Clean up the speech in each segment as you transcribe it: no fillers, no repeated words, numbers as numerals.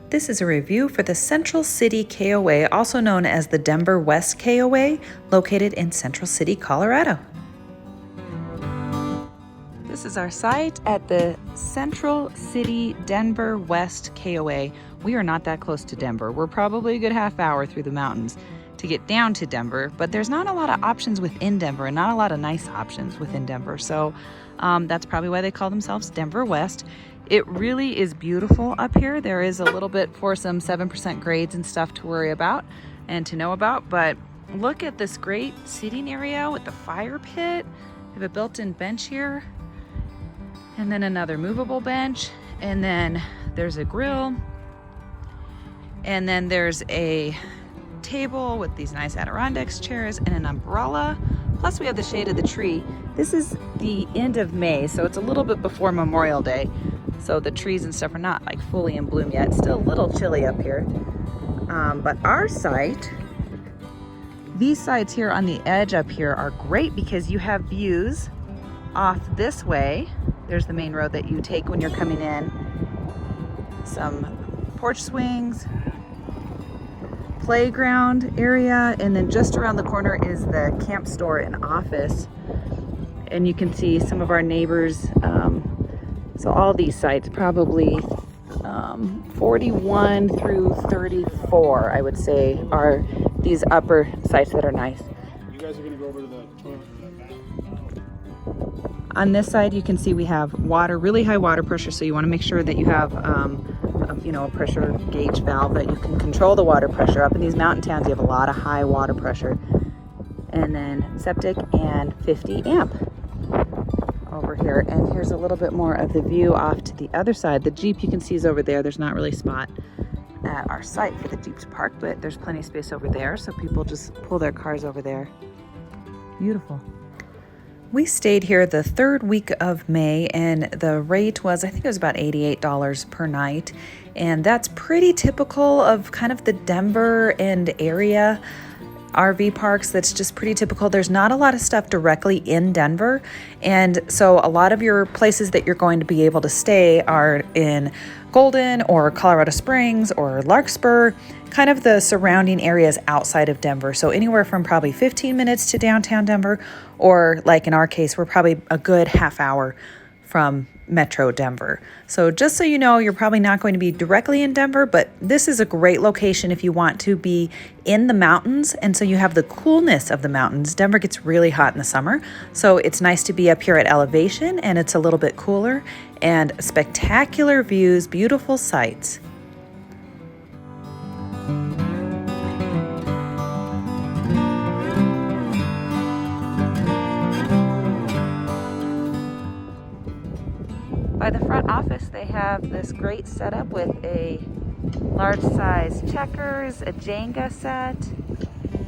This is a review for the Central City KOA, also known as the Denver West KOA, located in Central City, Colorado. This is our site at the Central City Denver West KOA. We are not that close to Denver. We're probably a good half hour through the mountains to get down to Denver, but there's not a lot of options within Denver and not a lot of nice options within Denver. So that's probably why they call themselves Denver West. It really is beautiful up here. There is a little bit for some 7% grades and stuff to worry about and to know about, but look at this great seating area with the fire pit. We have a built-in bench here, and then another movable bench, and then there's a grill, and then there's a table with these nice Adirondacks chairs and an umbrella. Plus we have the shade of the tree. This is the end of May, so it's a little bit before Memorial Day. So the trees and stuff are not like fully in bloom yet. It's still a little chilly up here. But our site, these sites here on the edge up here are great because you have views off this way. There's the main road that you take when you're coming in. Some porch swings, playground area, and then just around the corner is the camp store and office. And you can see some of our neighbors. So all these sites, probably 41 through 34, I would say, are these upper sites that are nice. You guys are going to go over to the toilet. On this side, you can see we have water, really high water pressure. So you want to make sure that you have, a pressure gauge valve that you can control the water pressure. Up in these mountain towns, you have a lot of high water pressure. And then septic and 50 amp. Over here, and here's a little bit more of the view off to the other side. The Jeep you can see is over there. There's not really a spot at our site for the Jeep to park, but there's plenty of space over there, so people just pull their cars over there. Beautiful. We stayed here the third week of May, and the rate was, I think it was about $88 per night, and that's pretty typical of kind of the Denver and area RV parks. That's just pretty typical. There's not a lot of stuff directly in Denver, and so a lot of your places that you're going to be able to stay are in Golden or Colorado Springs or Larkspur, kind of the surrounding areas outside of Denver. So anywhere from probably 15 minutes to downtown Denver, or like in our case, we're probably a good half hour from Metro Denver. So just so you know, you're probably not going to be directly in Denver, but this is a great location if you want to be in the mountains. And so you have the coolness of the mountains. Denver gets really hot in the summer, so it's nice to be up here at elevation, and it's a little bit cooler, and spectacular views, beautiful sights. By the front office, they have this great setup with a large size checkers, a Jenga set,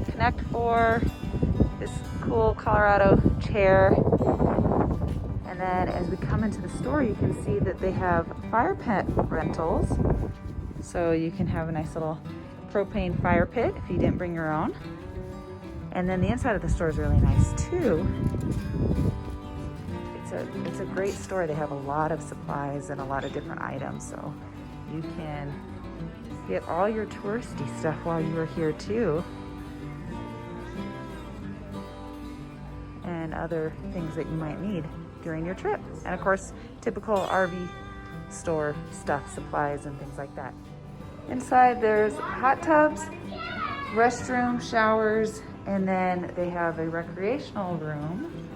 Connect 4, this cool Colorado chair. And then as we come into the store, you can see that they have fire pit rentals. So you can have a nice little propane fire pit if you didn't bring your own. And then the inside of the store is really nice too. It's a great store. They have a lot of supplies and a lot of different items, so you can get all your touristy stuff while you are here too, and other things that you might need during your trip. And of course, typical RV store stuff, supplies and things like that. Inside there's hot tubs, restroom, showers, and then they have a recreational room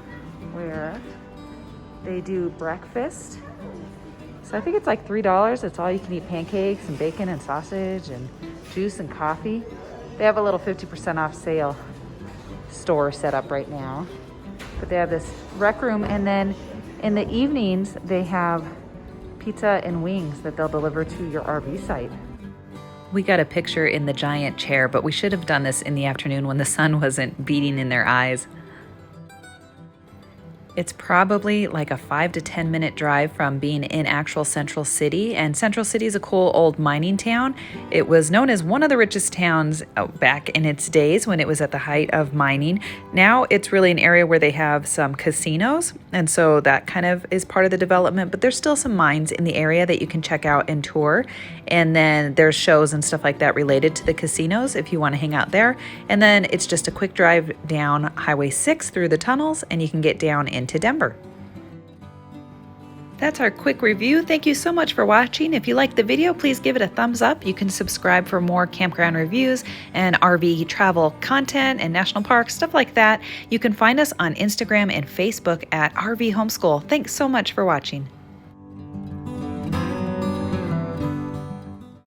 where they do breakfast. So I think it's like $3. It's all you can eat pancakes and bacon and sausage and juice and coffee. They have a little 50% off sale store set up right now. But they have this rec room, and then in the evenings they have pizza and wings that they'll deliver to your RV site. We got a picture in the giant chair, but we should have done this in the afternoon when the sun wasn't beating in their eyes. It's probably like a 5 to 10 minute drive from being in actual Central City, and Central City is a cool old mining town. It was known as one of the richest towns back in its days when it was at the height of mining. Now it's really an area where they have some casinos, and so that kind of is part of the development, but there's still some mines in the area that you can check out and tour. And then there's shows and stuff like that related to the casinos if you want to hang out there. And then it's just a quick drive down Highway 6 through the tunnels, and you can get down into Denver. That's our quick review. Thank you so much for watching. If you liked the video, please give it a thumbs up. You can subscribe for more campground reviews and RV travel content and national parks, stuff like that. You can find us on Instagram and Facebook at RV Homeschool. Thanks so much for watching.